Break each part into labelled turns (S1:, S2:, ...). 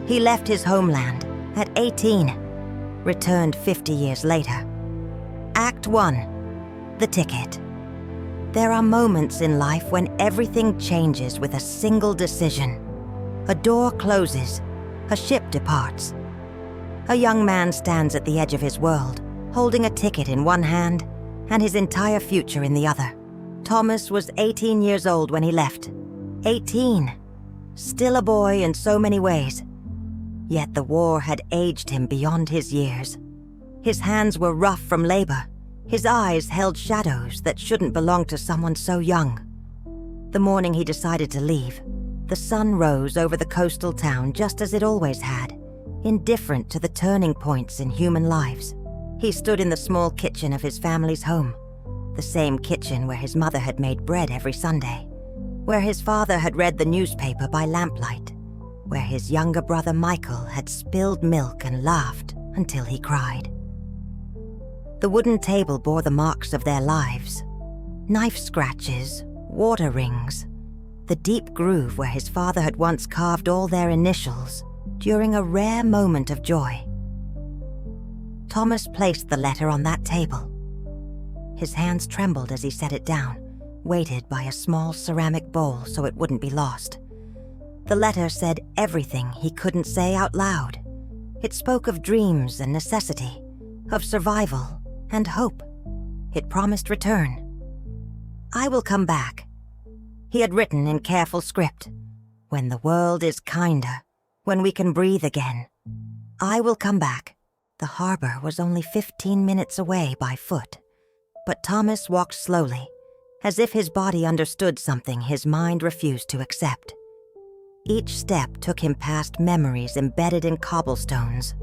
S1: He left his homeland at 18, returned 50 years later. Act 1. The ticket. There are moments in life when everything changes with a single decision. A door closes, a ship departs. A young man stands at the edge of his world, holding a ticket in one hand and his entire future in the other. Thomas was 18 years old when he left. 18. Still a boy in so many ways. Yet the war had aged him beyond his years. His hands were rough from labor. His eyes held shadows that shouldn't belong to someone so young. The morning he decided to leave, the sun rose over the coastal town just as it always had, indifferent to the turning points in human lives. He stood in the small kitchen of his family's home, the same kitchen where his mother had made bread every Sunday, where his father had read the newspaper by lamplight, where his younger brother Michael had spilled milk and laughed until he cried. The wooden table bore the marks of their lives: knife scratches, water rings, the deep groove where his father had once carved all their initials during a rare moment of joy. Thomas placed the letter on that table. His hands trembled as he set it down, weighted by a small ceramic bowl so it wouldn't be lost. The letter said everything he couldn't say out loud. It spoke of dreams and necessity, of survival and hope. It promised return. "I will come back," he had written in careful script. "When the world is kinder, when we can breathe again. I will come back." The harbor was only 15 minutes away by foot, but Thomas walked slowly, as if his body understood something his mind refused to accept. Each step took him past memories embedded in cobblestones,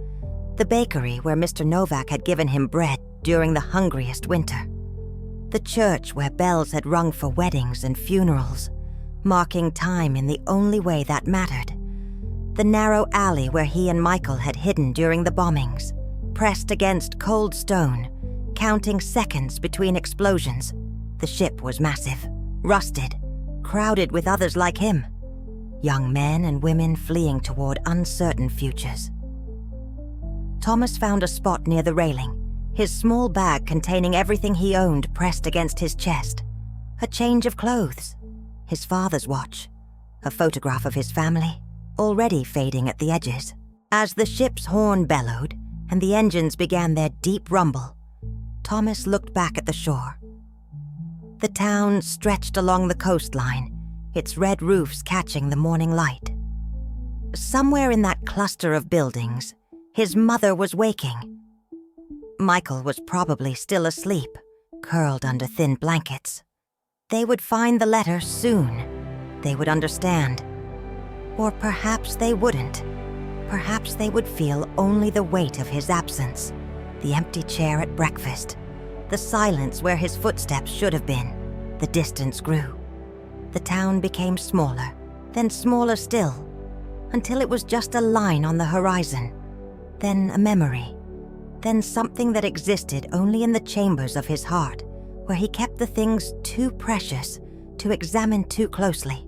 S1: the bakery where Mr. Novak had given him bread during the hungriest winter, the church where bells had rung for weddings and funerals, marking time in the only way that mattered, the narrow alley where he and Michael had hidden during the bombings, pressed against cold stone, counting seconds between explosions. The ship was massive, rusted, crowded with others like him, young men and women fleeing toward uncertain futures. Thomas found a spot near the railing, his small bag containing everything he owned pressed against his chest. A change of clothes, his father's watch, a photograph of his family, already fading at the edges. As the ship's horn bellowed and the engines began their deep rumble, Thomas looked back at the shore. The town stretched along the coastline, its red roofs catching the morning light. Somewhere in that cluster of buildings, his mother was waking. Michael was probably still asleep, curled under thin blankets. They would find the letter soon. They would understand. Or perhaps they wouldn't. Perhaps they would feel only the weight of his absence, the empty chair at breakfast, the silence where his footsteps should have been. The distance grew. The town became smaller, then smaller still, until it was just a line on the horizon, then a memory, then something that existed only in the chambers of his heart, where he kept the things too precious to examine too closely.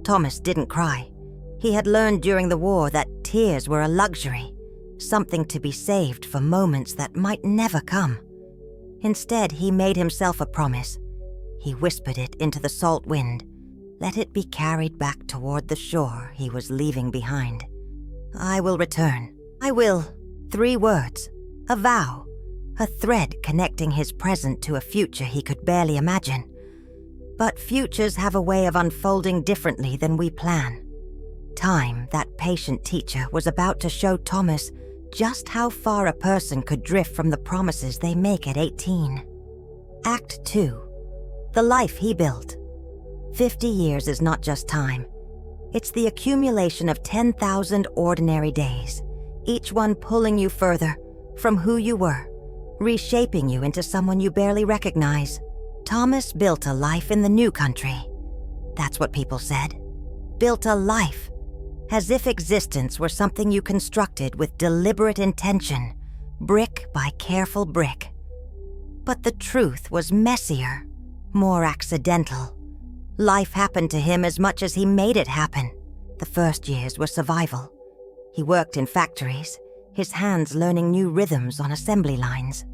S1: Thomas didn't cry. He had learned during the war that tears were a luxury, something to be saved for moments that might never come. Instead, he made himself a promise. He whispered it into the salt wind, let it be carried back toward the shore he was leaving behind. "I will return. I will." 3 words, a vow, a thread connecting his present to a future he could barely imagine. But futures have a way of unfolding differently than we plan. Time, that patient teacher, was about to show Thomas just how far a person could drift from the promises they make at 18. Act 2. The life he built. 50 years is not just time. It's the accumulation of 10,000 ordinary days, each one pulling you further from who you were, reshaping you into someone you barely recognize. Thomas built a life in the new country. That's what people said. Built a life, as if existence were something you constructed with deliberate intention, brick by careful brick. But the truth was messier, more accidental. Life happened to him as much as he made it happen. The first years were survival. He worked in factories, his hands learning new rhythms on assembly lines.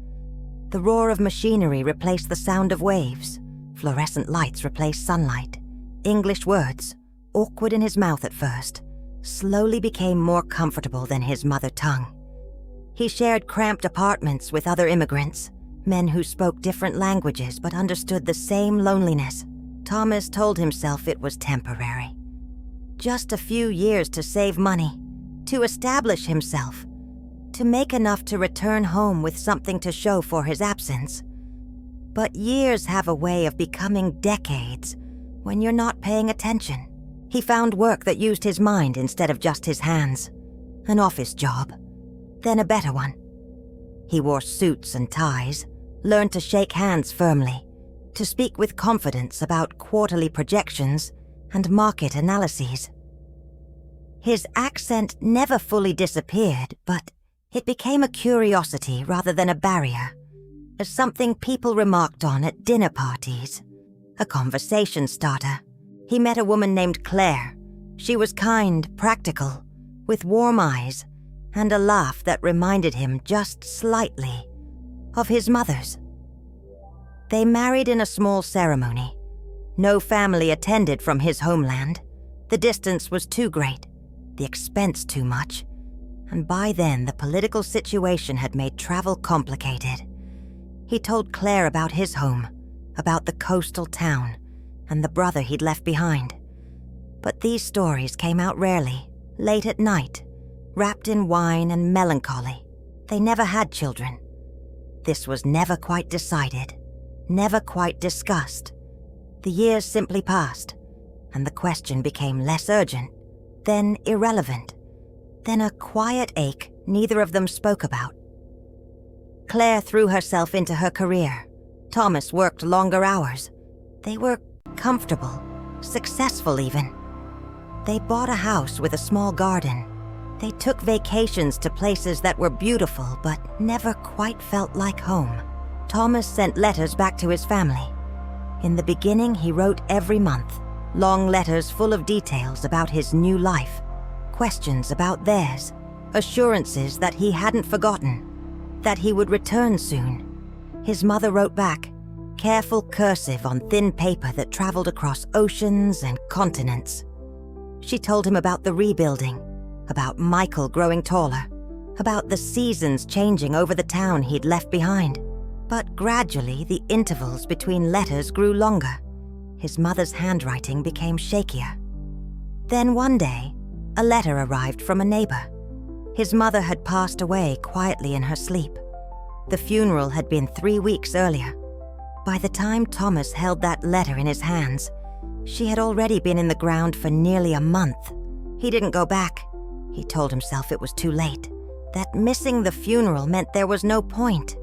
S1: The roar of machinery replaced the sound of waves. Fluorescent lights replaced sunlight. English words, awkward in his mouth at first, slowly became more comfortable than his mother tongue. He shared cramped apartments with other immigrants, men who spoke different languages but understood the same loneliness. Thomas told himself it was temporary. Just a few years to save money, to establish himself, to make enough to return home with something to show for his absence. But years have a way of becoming decades when you're not paying attention. He found work that used his mind instead of just his hands. An office job, then a better one. He wore suits and ties, learned to shake hands firmly, to speak with confidence about quarterly projections and market analyses. His accent never fully disappeared, but it became a curiosity rather than a barrier, as something people remarked on at dinner parties, a conversation starter. He met a woman named Claire. She was kind, practical, with warm eyes and a laugh that reminded him just slightly of his mother's. They married in a small ceremony. No family attended from his homeland. The distance was too great, the expense too much, and by then the political situation had made travel complicated. He told Claire about his home, about the coastal town, and the brother he'd left behind. But these stories came out rarely, late at night, wrapped in wine and melancholy. They never had children. This was never quite decided, never quite discussed. The years simply passed, and the question became less urgent, then irrelevant, then a quiet ache neither of them spoke about. Claire threw herself into her career. Thomas worked longer hours. They were comfortable, successful even. They bought a house with a small garden. They took vacations to places that were beautiful but never quite felt like home. Thomas sent letters back to his family. In the beginning, he wrote every month, long letters full of details about his new life, questions about theirs, assurances that he hadn't forgotten, that he would return soon. His mother wrote back, careful cursive on thin paper that traveled across oceans and continents. She told him about the rebuilding, about Michael growing taller, about the seasons changing over the town he'd left behind. But gradually, the intervals between letters grew longer. His mother's handwriting became shakier. Then one day, a letter arrived from a neighbor. His mother had passed away quietly in her sleep. The funeral had been 3 weeks earlier. By the time Thomas held that letter in his hands, she had already been in the ground for nearly a month. He didn't go back. He told himself it was too late, that missing the funeral meant there was no point.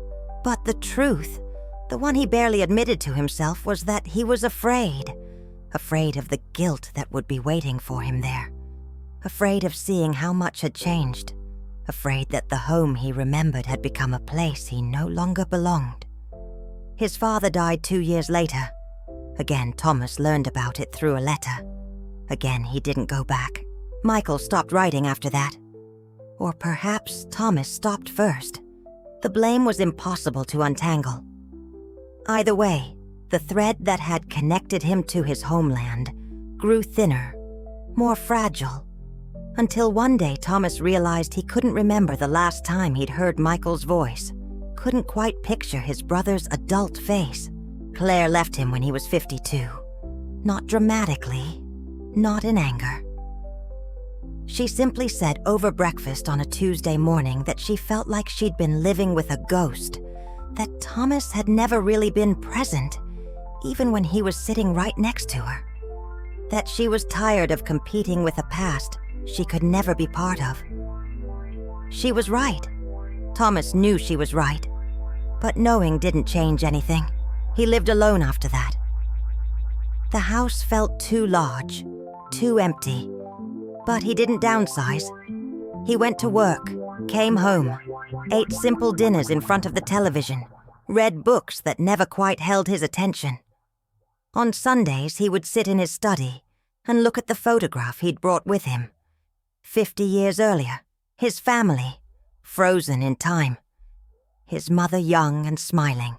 S1: But the truth, the one he barely admitted to himself, was that he was afraid of the guilt that would be waiting for him there, afraid of seeing how much had changed, afraid that the home he remembered had become a place he no longer belonged. His father died 2 years later. Again, Thomas learned about it through a letter. Again, he didn't go back. Michael stopped writing after that. Or perhaps Thomas stopped first. The blame was impossible to untangle. Either way, the thread that had connected him to his homeland grew thinner, more fragile, until one day Thomas realized he couldn't remember the last time he'd heard Michael's voice, couldn't quite picture his brother's adult face. Claire left him when he was 52. Not dramatically, not in anger. She simply said over breakfast on a Tuesday morning that she felt like she'd been living with a ghost, that Thomas had never really been present, even when he was sitting right next to her. That she was tired of competing with a past she could never be part of. She was right. Thomas knew she was right. But knowing didn't change anything. He lived alone after that. The house felt too large, too empty. But he didn't downsize. He went to work, came home, ate simple dinners in front of the television, read books that never quite held his attention. On Sundays, he would sit in his study and look at the photograph he'd brought with him. 50 years earlier, His family, frozen in time. His mother young and smiling.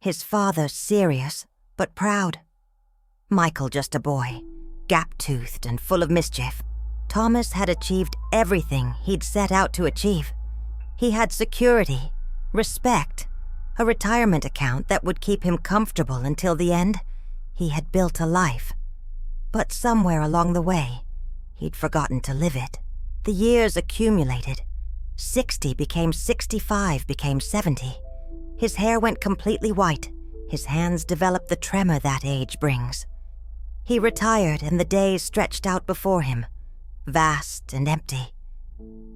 S1: His father serious but proud. Michael just a boy, gap-toothed and full of mischief. Thomas had achieved everything he'd set out to achieve. He had security, respect, a retirement account that would keep him comfortable until the end. He had built a life. But somewhere along the way, he'd forgotten to live it. The years accumulated. 60 became 65, became 70. His hair went completely white. His hands developed the tremor that age brings. He retired and the days stretched out before him, vast and empty.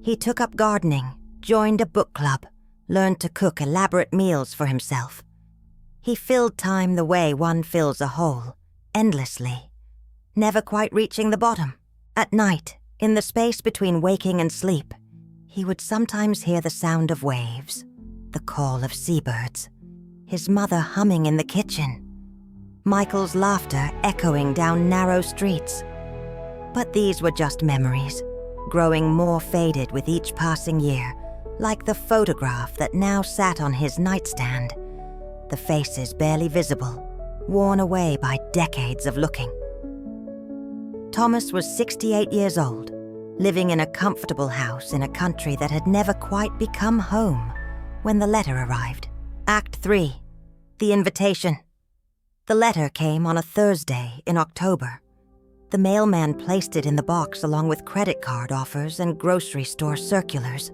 S1: He took up gardening, joined a book club, learned to cook elaborate meals for himself. He filled time the way one fills a hole, endlessly, never quite reaching the bottom. At night, in the space between waking and sleep, he would sometimes hear the sound of waves, the call of seabirds, his mother humming in the kitchen, Michael's laughter echoing down narrow streets. But these were just memories, growing more faded with each passing year, like the photograph that now sat on his nightstand, the faces barely visible, worn away by decades of looking. Thomas was 68 years old, living in a comfortable house in a country that had never quite become home when the letter arrived. Act 3. The invitation. The letter came on a Thursday in October. The mailman placed it in the box along with credit card offers and grocery store circulars,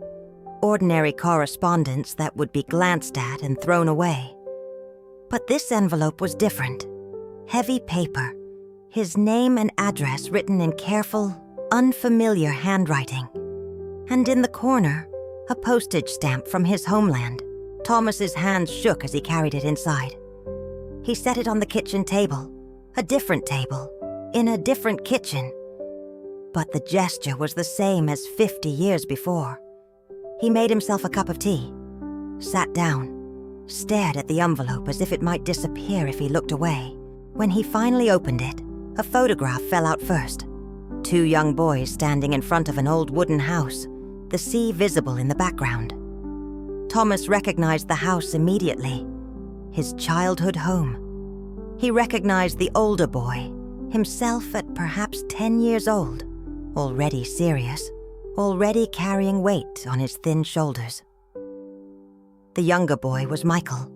S1: ordinary correspondence that would be glanced at and thrown away. But this envelope was different. Heavy paper, his name and address written in careful, unfamiliar handwriting. And in the corner, a postage stamp from his homeland. Thomas's hands shook as he carried it inside. He set it on the kitchen table, a different table, in a different kitchen. But the gesture was the same as 50 years before. He made himself a cup of tea, sat down, stared at the envelope as if it might disappear if he looked away. When he finally opened it, a photograph fell out first. 2 young boys standing in front of an old wooden house, the sea visible in the background. Thomas recognized the house immediately, his childhood home. He recognized the older boy, himself at perhaps 10 years old, already serious, already carrying weight on his thin shoulders. The younger boy was Michael,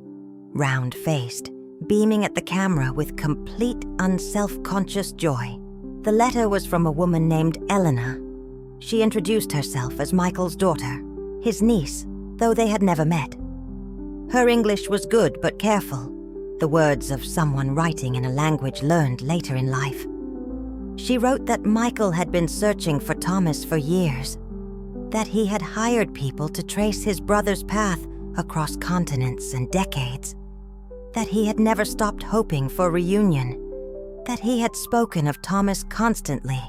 S1: round-faced, beaming at the camera with complete unself-conscious joy. The letter was from a woman named Elena. She introduced herself as Michael's daughter, his niece, though they had never met. Her English was good but careful, the words of someone writing in a language learned later in life. She wrote that Michael had been searching for Thomas for years, that he had hired people to trace his brother's path across continents and decades, that he had never stopped hoping for reunion, that he had spoken of Thomas constantly,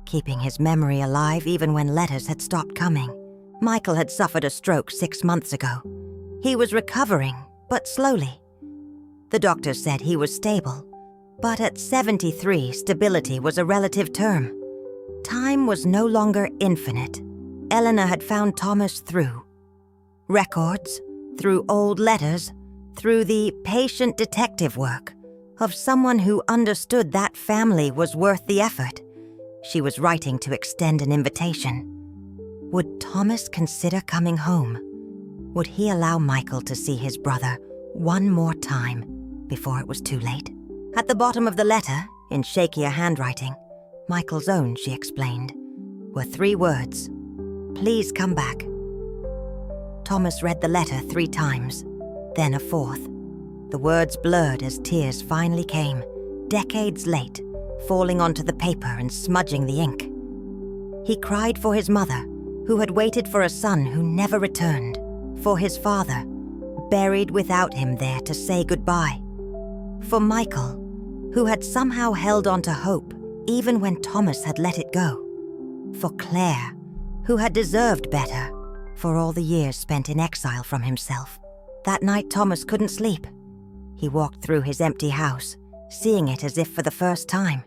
S1: keeping his memory alive even when letters had stopped coming. Michael had suffered a stroke 6 months ago. He was recovering, but slowly. The doctor said he was stable, but at 73, stability was a relative term. Time was no longer infinite. Elena had found Thomas through records, through old letters, through the patient detective work of someone who understood that family was worth the effort. She was writing to extend an invitation. Would Thomas consider coming home? Would he allow Michael to see his brother one more time before it was too late? At the bottom of the letter, in shakier handwriting, Michael's own, she explained, were 3 words: "Please come back." Thomas read the letter 3 times, then a 4th. The words blurred as tears finally came, decades late, falling onto the paper and smudging the ink. He cried for his mother, who had waited for a son who never returned, for his father, buried without him there to say goodbye, for Michael, who had somehow held on to hope even when Thomas had let it go, for Claire, who had deserved better for all the years spent in exile from himself. That night Thomas couldn't sleep. He walked through his empty house, seeing it as if for the first time.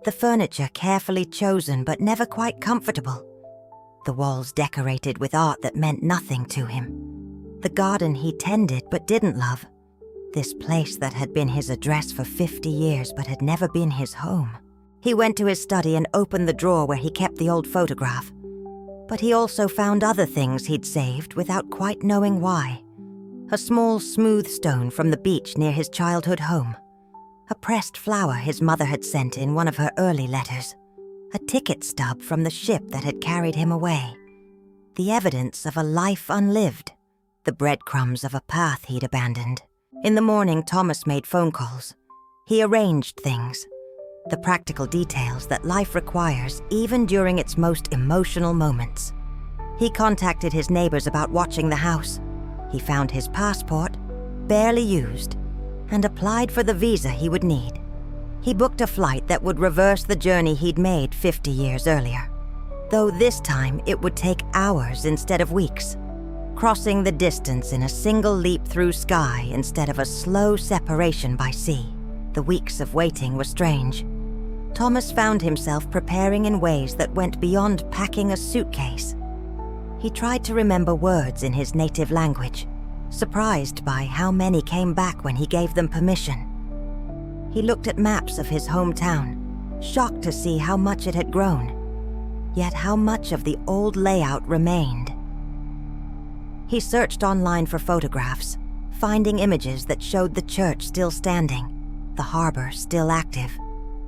S1: The furniture carefully chosen but never quite comfortable. the walls decorated with art that meant nothing to him, the garden he tended but didn't love, this place that had been his address for 50 years but had never been his home. He went to his study and opened the drawer where he kept the old photograph. But he also found other things he'd saved without quite knowing why. A small, smooth stone from the beach near his childhood home. A pressed flower his mother had sent in one of her early letters. A ticket stub from the ship that had carried him away. The evidence of a life unlived. The breadcrumbs of a path he'd abandoned. In the morning, Thomas made phone calls. He arranged things. The practical details that life requires even during its most emotional moments. He contacted his neighbors about watching the house. He found his passport, barely used, and applied for the visa he would need. He booked a flight that would reverse the journey he'd made 50 years earlier, though this time it would take hours instead of weeks, crossing the distance in a single leap through sky instead of a slow separation by sea. The weeks of waiting were strange. Thomas found himself preparing in ways that went beyond packing a suitcase. He tried to remember words in his native language, surprised by how many came back when he gave them permission. He looked at maps of his hometown, shocked to see how much it had grown, yet how much of the old layout remained. He searched online for photographs, finding images that showed the church still standing, the harbor still active,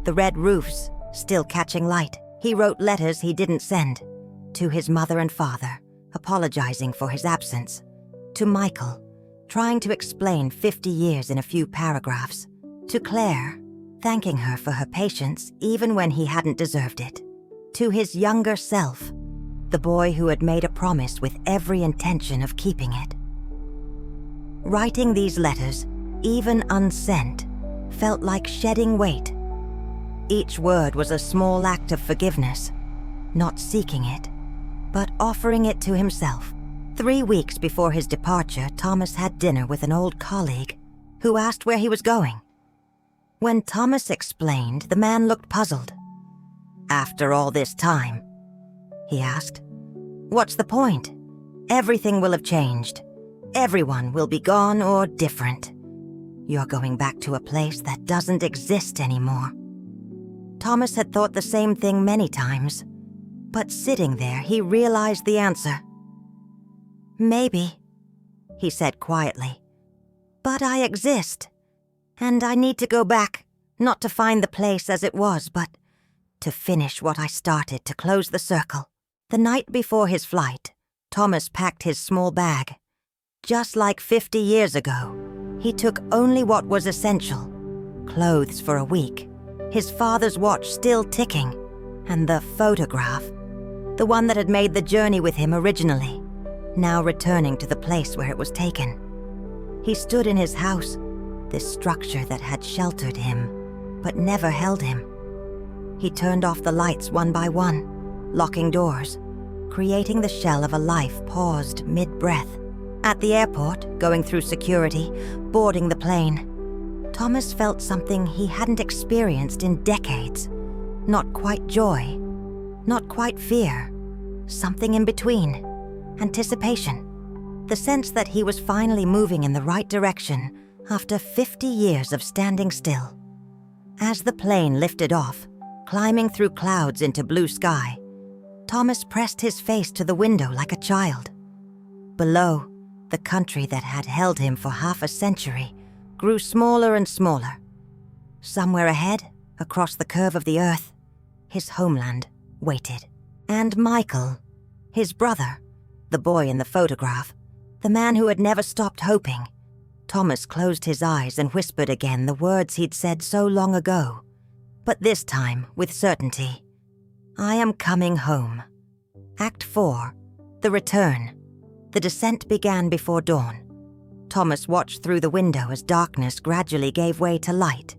S1: the red roofs still catching light. He wrote letters he didn't send, to his mother and father, apologizing for his absence, to Michael, trying to explain 50 years in a few paragraphs, to Claire, thanking her for her patience even when he hadn't deserved it, to his younger self, the boy who had made a promise with every intention of keeping it. Writing these letters, even unsent, felt like shedding weight. Each word was a small act of forgiveness, not seeking it, but offering it to himself. 3 weeks before his departure, Thomas had dinner with an old colleague who asked where he was going. When Thomas explained, the man looked puzzled. "After all this time?" he asked. "What's the point? Everything will have changed. Everyone will be gone or different. You're going back to a place that doesn't exist anymore." Thomas had thought the same thing many times, but sitting there, he realized the answer. "Maybe," he said quietly, "but I exist, and I need to go back, not to find the place as it was, but to finish what I started, to close the circle." The night before his flight, Thomas packed his small bag. Just like 50 years ago, he took only what was essential: clothes for a week, his father's watch still ticking, and the photograph, the one that had made the journey with him originally, now returning to the place where it was taken. He stood in his house, this structure that had sheltered him, but never held him. He turned off the lights one by one, locking doors, creating the shell of a life paused mid-breath. At the airport, going through security, boarding the plane, Thomas felt something he hadn't experienced in decades. Not quite joy, not quite fear, something in between. Anticipation. The sense that he was finally moving in the right direction after 50 years of standing still. As the plane lifted off, climbing through clouds into blue sky, Thomas pressed his face to the window like a child. Below, the country that had held him for half a century grew smaller and smaller. Somewhere ahead, across the curve of the earth, his homeland waited. And Michael, his brother, the boy in the photograph, the man who had never stopped hoping. Thomas closed his eyes and whispered again the words he'd said so long ago, but this time with certainty. "I am coming home." Act 4, The Return. The descent began before dawn. Thomas watched through the window as darkness gradually gave way to light,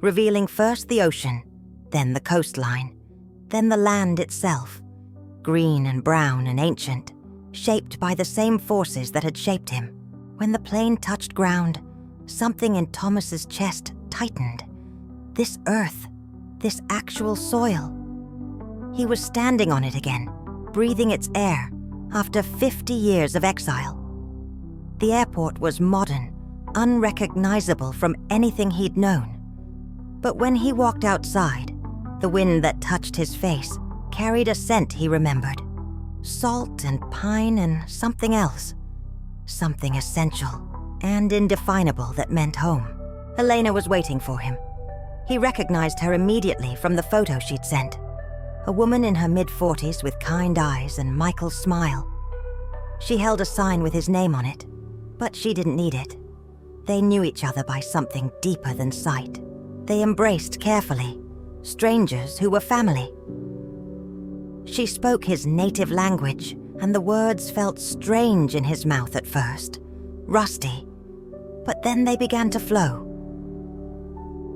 S1: revealing first the ocean, then the coastline, then the land itself, green and brown and ancient, shaped by the same forces that had shaped him. When the plane touched ground, something in Thomas's chest tightened. This earth, this actual soil. He was standing on it again, breathing its air after 50 years of exile. The airport was modern, unrecognizable from anything he'd known. But when he walked outside, the wind that touched his face carried a scent he remembered. Salt and pine and something else. Something essential and indefinable that meant home. Elena was waiting for him. He recognized her immediately from the photo she'd sent. A woman in her mid-40s with kind eyes and Michael's smile. She held a sign with his name on it, but she didn't need it. They knew each other by something deeper than sight. They embraced carefully, strangers who were family. She spoke his native language, and the words felt strange in his mouth at first, rusty, but then they began to flow.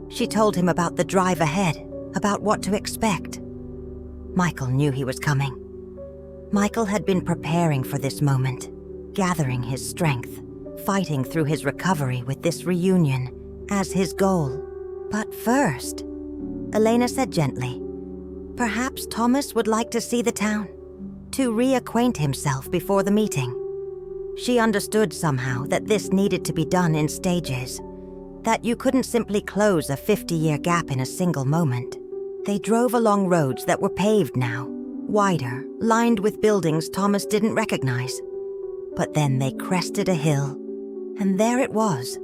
S1: She told him about the drive ahead, about what to expect. Michael knew he was coming. Michael had been preparing for this moment, gathering his strength, fighting through his recovery with this reunion as his goal. But first, Elena said gently, perhaps Thomas would like to see the town, to reacquaint himself before the meeting. She understood somehow that this needed to be done in stages, that you couldn't simply close a 50-year gap in a single moment. They drove along roads that were paved now, wider, lined with buildings Thomas didn't recognize. But then they crested a hill, and there it was,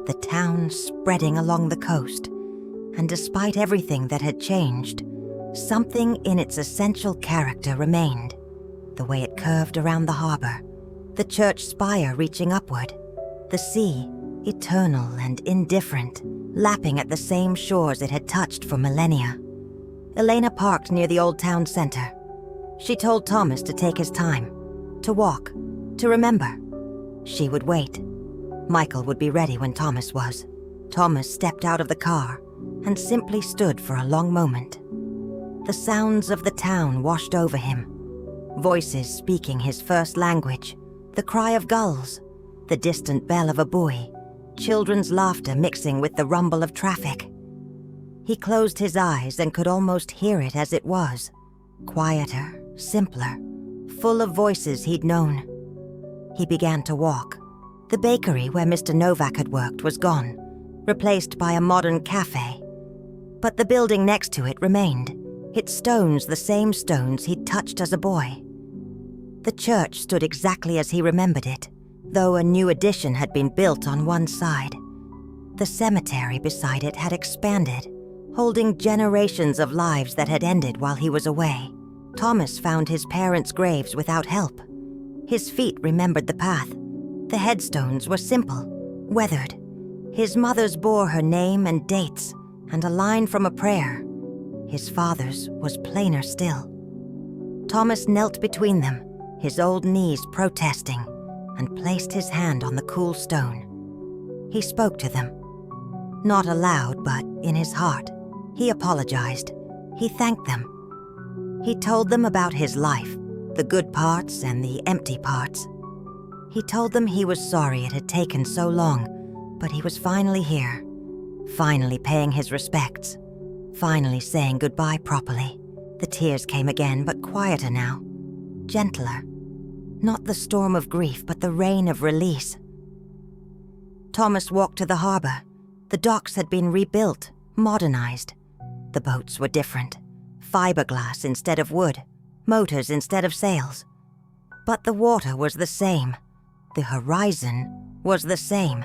S1: the town spreading along the coast. And despite everything that had changed, something in its essential character remained. The way it curved around the harbor, the church spire reaching upward, the sea, eternal and indifferent, lapping at the same shores it had touched for millennia. Elena parked near the old town center. She told Thomas to take his time, to walk, to remember. She would wait. Michael would be ready when Thomas was. Thomas stepped out of the car and simply stood for a long moment. The sounds of the town washed over him. Voices speaking his first language, the cry of gulls, the distant bell of a buoy, children's laughter mixing with the rumble of traffic. He closed his eyes and could almost hear it as it was, quieter, simpler, full of voices he'd known. He began to walk. The bakery where Mr. Novak had worked was gone, replaced by a modern cafe. But the building next to it remained, its stones the same stones he'd touched as a boy. The church stood exactly as he remembered it, though a new addition had been built on one side. The cemetery beside it had expanded, holding generations of lives that had ended while he was away. Thomas found his parents' graves without help. His feet remembered the path. The headstones were simple, weathered. His mother's bore her name and dates, and a line from a prayer. His father's was plainer still. Thomas knelt between them, his old knees protesting, and placed his hand on the cool stone. He spoke to them. Not aloud, but in his heart. He apologized. He thanked them. He told them about his life, the good parts and the empty parts. He told them he was sorry it had taken so long, but he was finally here, finally paying his respects, finally saying goodbye properly. The tears came again, but quieter now, gentler. Not the storm of grief, but the rain of release. Thomas walked to the harbor. The docks had been rebuilt, modernized. The boats were different. Fiberglass instead of wood, motors instead of sails. But the water was the same. The horizon was the same.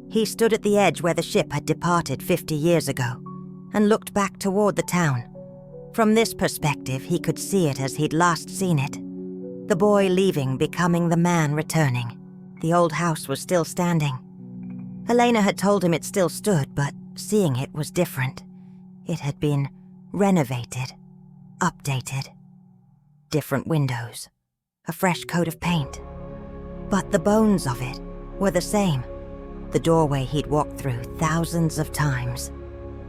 S1: He stood at the edge where the ship had departed 50 years ago and looked back toward the town. From this perspective, he could see it as he'd last seen it. The boy leaving, becoming the man returning. The old house was still standing. Elena had told him it still stood, but seeing it was different. It had been renovated, updated. Different windows, a fresh coat of paint. But the bones of it were the same. The doorway he'd walked through thousands of times.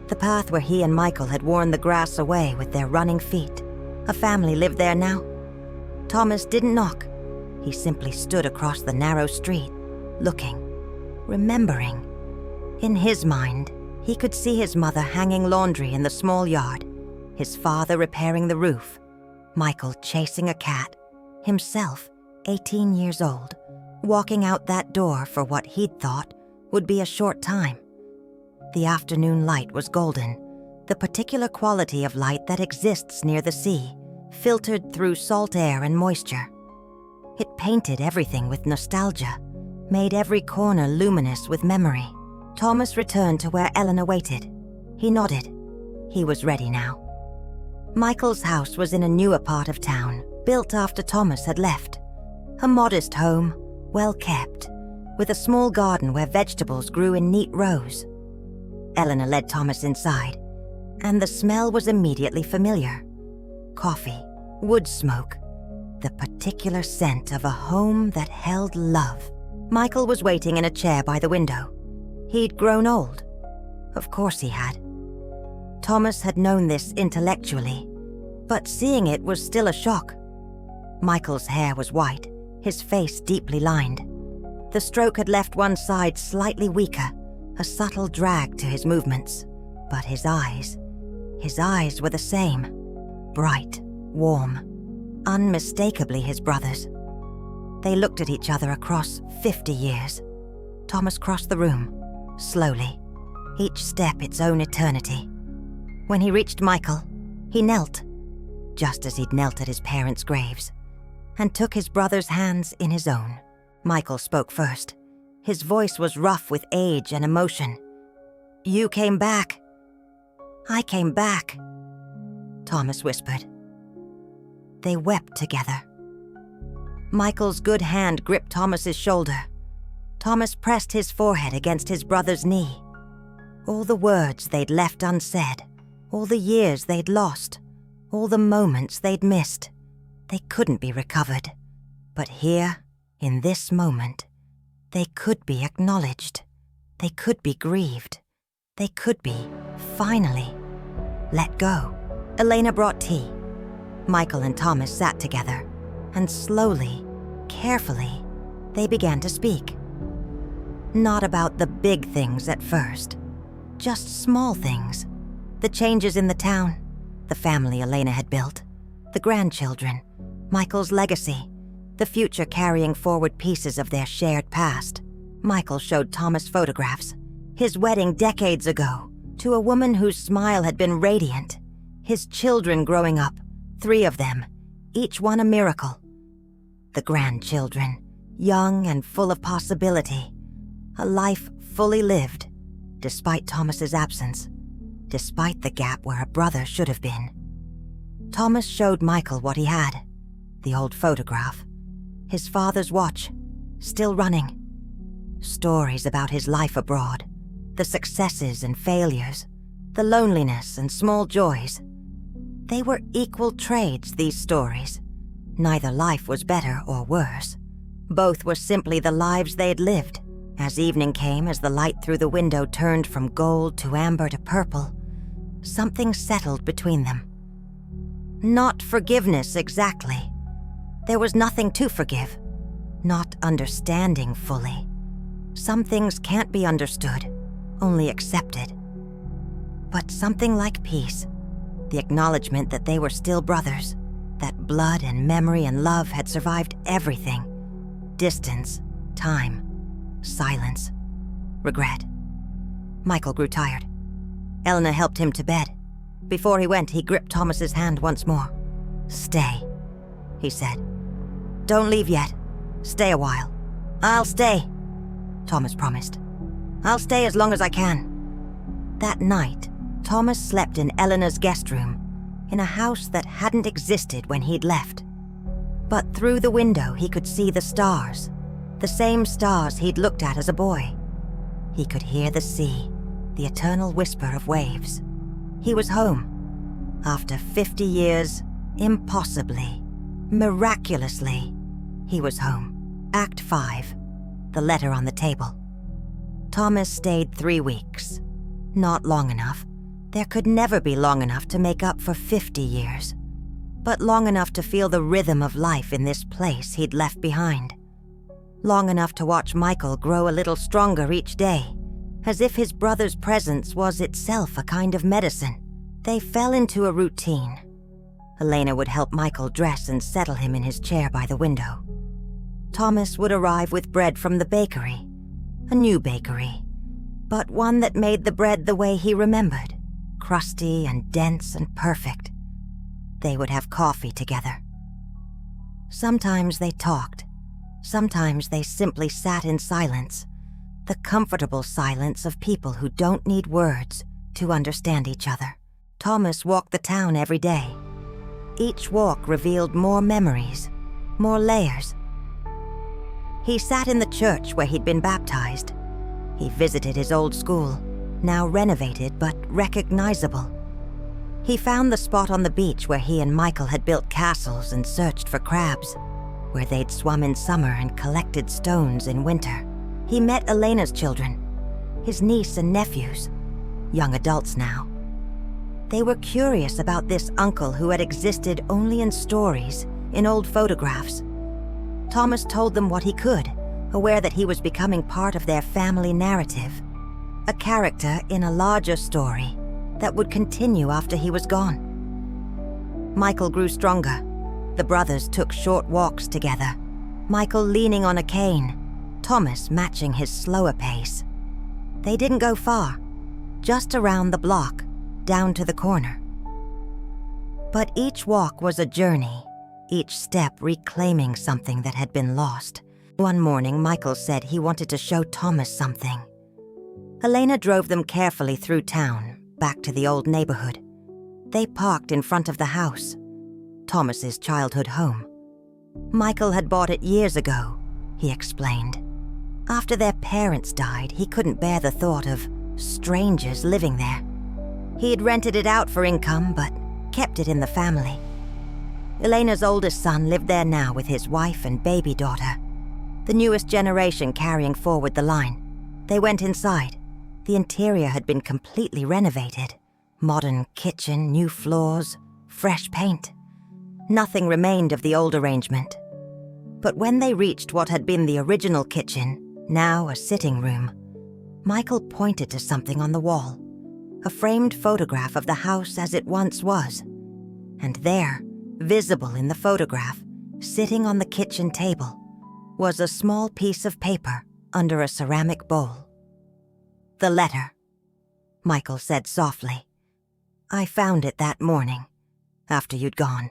S1: The path where he and Michael had worn the grass away with their running feet. A family lived there now. Thomas didn't knock. He simply stood across the narrow street, looking, remembering. In his mind, he could see his mother hanging laundry in the small yard, his father repairing the roof, Michael chasing a cat, himself 18 years old, walking out that door for what he'd thought would be a short time. The afternoon light was golden, the particular quality of light that exists near the sea, filtered through salt air and moisture. It painted everything with nostalgia, made every corner luminous with memory. Thomas returned to where Eleanor waited. He nodded. He was ready now. Michael's house was in a newer part of town, built after Thomas had left. A modest home, well kept, with a small garden where vegetables grew in neat rows. Eleanor led Thomas inside, and the smell was immediately familiar. Coffee, wood smoke, the particular scent of a home that held love. Michael was waiting in a chair by the window. He'd grown old. Of course he had. Thomas had known this intellectually, but seeing it was still a shock. Michael's hair was white, his face deeply lined. The stroke had left one side slightly weaker, a subtle drag to his movements. But his eyes were the same. Bright, warm, unmistakably his brother's. They looked at each other across 50 years. Thomas crossed the room, slowly, each step its own eternity. When he reached Michael, he knelt, just as he'd knelt at his parents' graves, and took his brother's hands in his own. Michael spoke first. His voice was rough with age and emotion. "You came back." "I came back," Thomas whispered. They wept together. Michael's good hand gripped Thomas's shoulder. Thomas pressed his forehead against his brother's knee. All the words they'd left unsaid, all the years they'd lost, all the moments they'd missed, they couldn't be recovered. But here, in this moment, they could be acknowledged. They could be grieved. They could be, finally, let go. Elena brought tea. Michael and Thomas sat together, and slowly, carefully, they began to speak. Not about the big things at first, just small things. The changes in the town, the family Elena had built, the grandchildren, Michael's legacy, the future carrying forward pieces of their shared past. Michael showed Thomas photographs, his wedding decades ago, to a woman whose smile had been radiant, his children growing up, 3 of them, each one a miracle. The grandchildren, young and full of possibility, a life fully lived, despite Thomas's absence, despite the gap where a brother should have been. Thomas showed Michael what he had, the old photograph, his father's watch, still running. Stories about his life abroad, the successes and failures, the loneliness and small joys. They were equal trades, these stories. Neither life was better or worse. Both were simply the lives they had lived. As evening came, as the light through the window turned from gold to amber to purple, something settled between them. Not forgiveness exactly. There was nothing to forgive. Not understanding fully. Some things can't be understood, only accepted. But something like peace, the acknowledgement that they were still brothers, that blood and memory and love had survived everything. Distance, time, silence, regret. Michael grew tired. Eleanor helped him to bed. Before he went, he gripped Thomas's hand once more. "Stay," he said. "Don't leave yet. Stay a while." "I'll stay," Thomas promised. "I'll stay as long as I can." That night, Thomas slept in Eleanor's guest room, in a house that hadn't existed when he'd left. But through the window he could see the stars, the same stars he'd looked at as a boy. He could hear the sea, the eternal whisper of waves. He was home. After 50 years, impossibly, miraculously, he was home. Act 5, the letter on the table. Thomas stayed 3 weeks. Not long enough. There could never be long enough to make up for 50 years. But long enough to feel the rhythm of life in this place he'd left behind. Long enough to watch Michael grow a little stronger each day, as if his brother's presence was itself a kind of medicine. They fell into a routine. Elena would help Michael dress and settle him in his chair by the window. Thomas would arrive with bread from the bakery, a new bakery, but one that made the bread the way he remembered, crusty and dense and perfect. They would have coffee together. Sometimes they talked. Sometimes they simply sat in silence, the comfortable silence of people who don't need words to understand each other. Thomas walked the town every day. Each walk revealed more memories, more layers. He sat in the church where he'd been baptized. He visited his old school, now renovated but recognizable. He found the spot on the beach where he and Michael had built castles and searched for crabs, where they'd swum in summer and collected stones in winter. He met Elena's children, his niece and nephews, young adults now. They were curious about this uncle who had existed only in stories, in old photographs. Thomas told them what he could, aware that he was becoming part of their family narrative, a character in a larger story that would continue after he was gone. Michael grew stronger. The brothers took short walks together, Michael leaning on a cane, Thomas matching his slower pace. They didn't go far, just around the block, down to the corner. But each walk was a journey, each step reclaiming something that had been lost. One morning, Michael said he wanted to show Thomas something. Elena drove them carefully through town, back to the old neighborhood. They parked in front of the house, Thomas's childhood home. Michael had bought it years ago, he explained. After their parents died, he couldn't bear the thought of strangers living there. He had rented it out for income, but kept it in the family. Elena's oldest son lived there now with his wife and baby daughter, the newest generation carrying forward the line. They went inside. The interior had been completely renovated. Modern kitchen, new floors, fresh paint. Nothing remained of the old arrangement. But when they reached what had been the original kitchen, now a sitting room, Michael pointed to something on the wall, a framed photograph of the house as it once was. And there, visible in the photograph, sitting on the kitchen table, was a small piece of paper under a ceramic bowl. "The letter," Michael said softly. "I found it that morning, after you'd gone.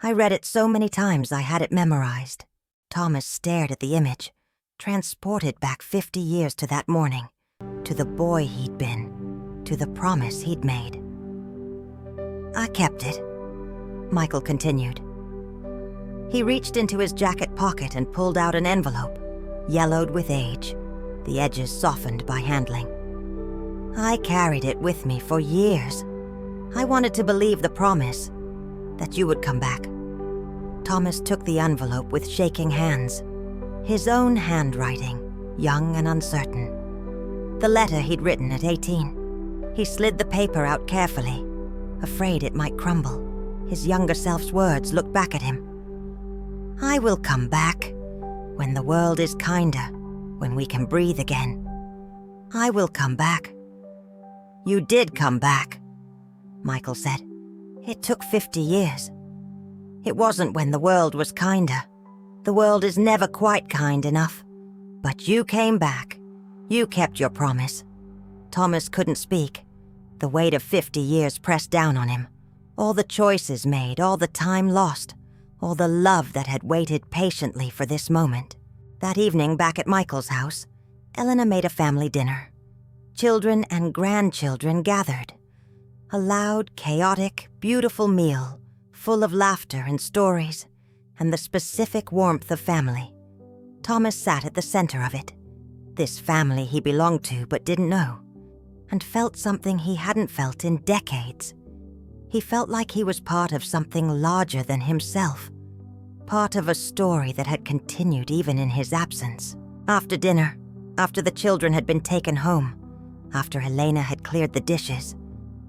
S1: I read it so many times I had it memorized." Thomas stared at the image, transported back 50 years to that morning, to the boy he'd been, to the promise he'd made. "I kept it," Michael continued. He reached into his jacket pocket and pulled out an envelope, yellowed with age, the edges softened by handling. "I carried it with me for years. I wanted to believe the promise, that you would come back." Thomas took the envelope with shaking hands, his own handwriting, young and uncertain. The letter he'd written at 18. He slid the paper out carefully, afraid it might crumble. His younger self's words looked back at him. "I will come back, when the world is kinder, when we can breathe again. I will come back." "You did come back," Michael said. "It took 50 years. It wasn't when the world was kinder. The world is never quite kind enough. But you came back. You kept your promise." Thomas couldn't speak. The weight of 50 years pressed down on him. All the choices made, all the time lost, all the love that had waited patiently for this moment. That evening, back at Michael's house, Elena made a family dinner. Children and grandchildren gathered. A loud, chaotic, beautiful meal, full of laughter and stories, and the specific warmth of family. Thomas sat at the center of it, this family he belonged to but didn't know, and felt something he hadn't felt in decades. He felt like he was part of something larger than himself, part of a story that had continued even in his absence. After dinner, after the children had been taken home, after Elena had cleared the dishes,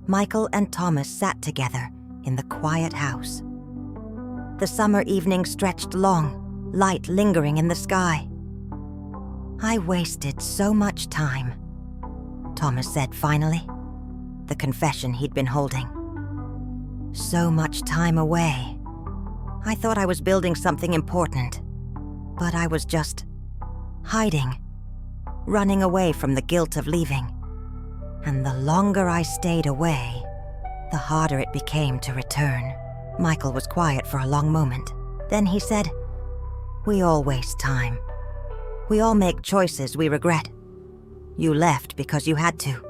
S1: Michael and Thomas sat together in the quiet house. The summer evening stretched long, light lingering in the sky. "I wasted so much time," Thomas said finally, the confession he'd been holding. So much time away. I thought I was building something important, but I was just hiding, running away from the guilt of leaving. And the longer I stayed away, the harder it became to return. Michael was quiet for a long moment. Then he said, "We all waste time. We all make choices we regret. You left because you had to,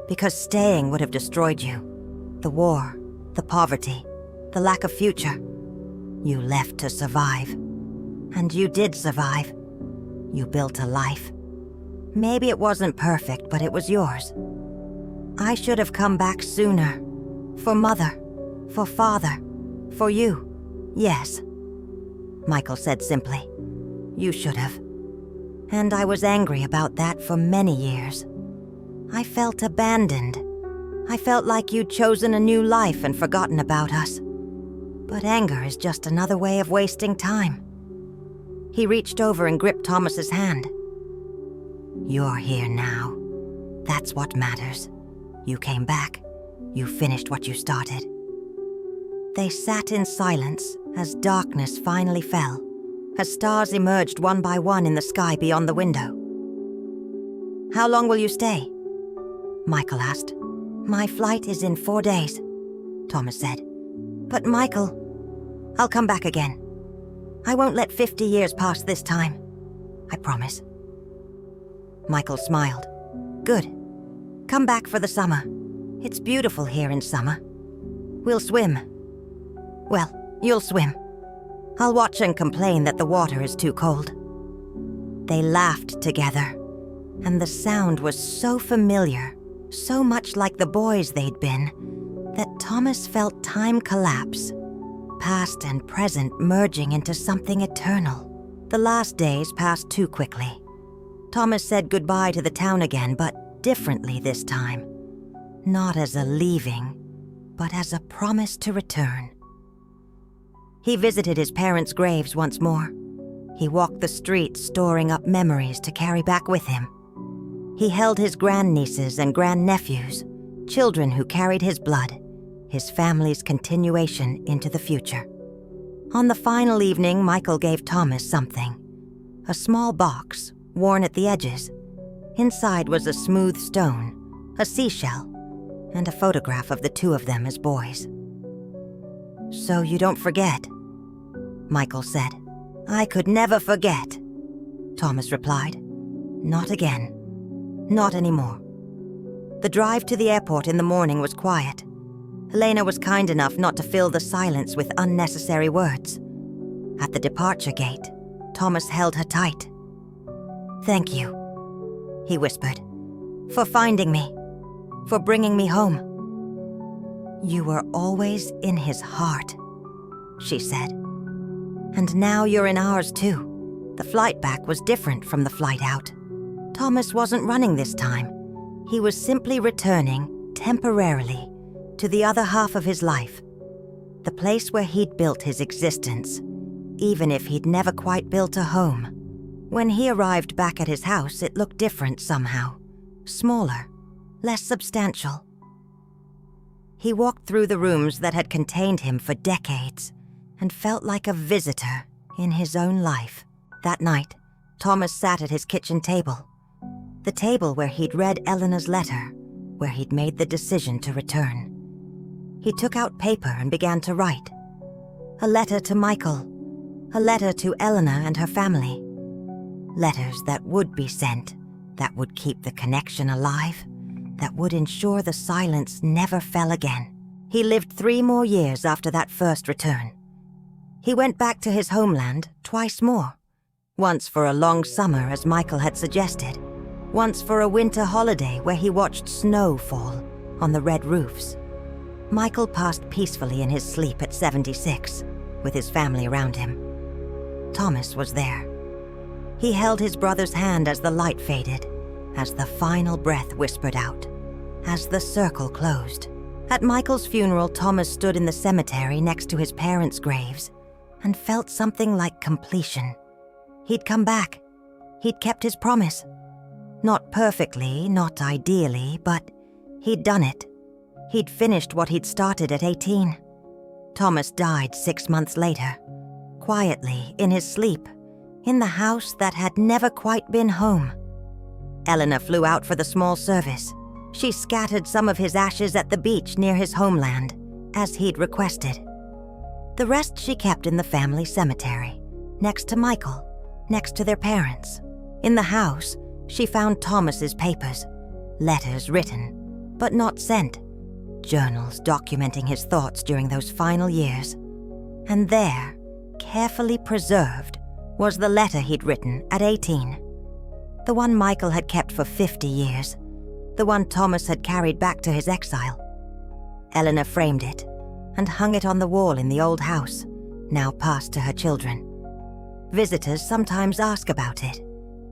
S1: because staying would have destroyed you. The war, the poverty, the lack of future. You left to survive. And you did survive. You built a life. Maybe it wasn't perfect, but it was yours. I should have come back sooner. For Mother, for Father, for you. Yes," Michael said simply. "You should have." And I was angry about that for many years. I felt abandoned. I felt like you'd chosen a new life and forgotten about us. But anger is just another way of wasting time. He reached over and gripped Thomas's hand. "You're here now. That's what matters. You came back. You finished what you started." They sat in silence as darkness finally fell, as stars emerged one by one in the sky beyond the window. "How long will you stay?" Michael asked. "My flight is in 4 days," Thomas said. "But Michael, I'll come back again. I won't let 50 years pass this time. I promise." Michael smiled. "Good. Come back for the summer. It's beautiful here in summer. We'll swim. Well, you'll swim. I'll watch and complain that the water is too cold." They laughed together, and the sound was so familiar, so much like the boys they'd been, that Thomas felt time collapse, past and present merging into something eternal. The last days passed too quickly. Thomas said goodbye to the town again, but differently this time. Not as a leaving, but as a promise to return. He visited his parents' graves once more. He walked the streets storing up memories to carry back with him. He held his grandnieces and grandnephews, children who carried his blood, his family's continuation into the future. On the final evening, Michael gave Thomas something. A small box, worn at the edges. Inside was a smooth stone, a seashell, and a photograph of the two of them as boys. "So you don't forget," Michael said. "I could never forget," Thomas replied. "Not again. Not anymore." The drive to the airport in the morning was quiet. Helena was kind enough not to fill the silence with unnecessary words. At the departure gate, Thomas held her tight. "Thank you," he whispered, "for finding me, for bringing me home." "You were always in his heart," she said. "And now you're in ours too." The flight back was different from the flight out. Thomas wasn't running this time. He was simply returning, temporarily, to the other half of his life. The place where he'd built his existence, even if he'd never quite built a home. When he arrived back at his house, it looked different somehow. Smaller, less substantial. He walked through the rooms that had contained him for decades and felt like a visitor in his own life. That night, Thomas sat at his kitchen table. The table where he'd read Eleanor's letter, where he'd made the decision to return. He took out paper and began to write. A letter to Michael. A letter to Eleanor and her family. Letters that would be sent, that would keep the connection alive, that would ensure the silence never fell again. He lived 3 more years after that first return. He went back to his homeland twice more. Once for a long summer, as Michael had suggested. Once for a winter holiday where he watched snow fall on the red roofs. Michael passed peacefully in his sleep at 76, with his family around him. Thomas was there. He held his brother's hand as the light faded, as the final breath whispered out, as the circle closed. At Michael's funeral, Thomas stood in the cemetery next to his parents' graves and felt something like completion. He'd come back. He'd kept his promise. Not perfectly, not ideally, but he'd done it. He'd finished what he'd started at 18. Thomas died 6 months later, quietly in his sleep, in the house that had never quite been home. Eleanor flew out for the small service. She scattered some of his ashes at the beach near his homeland, as he'd requested. The rest she kept in the family cemetery, next to Michael, next to their parents. In the house, she found Thomas's papers, letters written, but not sent, journals documenting his thoughts during those final years. And there, carefully preserved, was the letter he'd written at 18. The one Michael had kept for 50 years, the one Thomas had carried back to his exile. Eleanor framed it and hung it on the wall in the old house, now passed to her children. Visitors sometimes ask about it,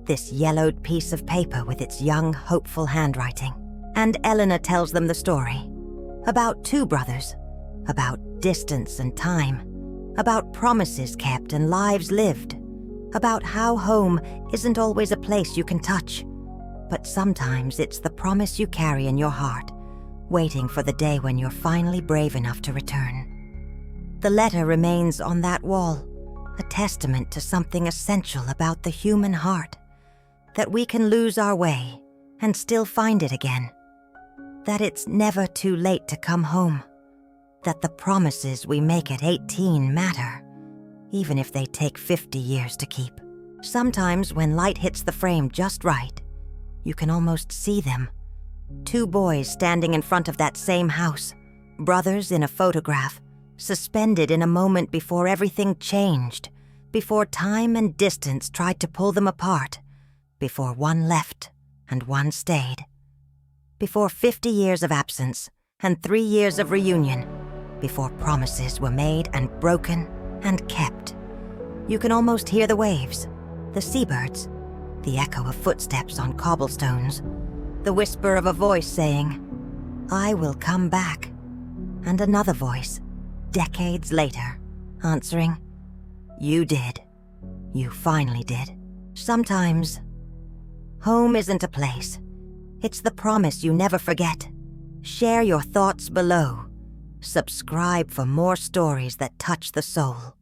S1: this yellowed piece of paper with its young, hopeful handwriting. And Eleanor tells them the story, about two brothers, about distance and time, about promises kept and lives lived, about how home isn't always a place you can touch, but sometimes it's the promise you carry in your heart, waiting for the day when you're finally brave enough to return. The letter remains on that wall, a testament to something essential about the human heart, that we can lose our way and still find it again, that it's never too late to come home, that the promises we make at 18 matter, even if they take 50 years to keep. Sometimes when light hits the frame just right, you can almost see them. Two boys standing in front of that same house, brothers in a photograph, suspended in a moment before everything changed, before time and distance tried to pull them apart, before one left and one stayed, before 50 years of absence and 3 years of reunion, before promises were made and broken and kept. You can almost hear the waves, the seabirds, the echo of footsteps on cobblestones, the whisper of a voice saying, "I will come back," and another voice, decades later, answering, "You did. You finally did." Sometimes, home isn't a place. It's the promise you never forget. Share your thoughts below. Subscribe for more stories that touch the soul.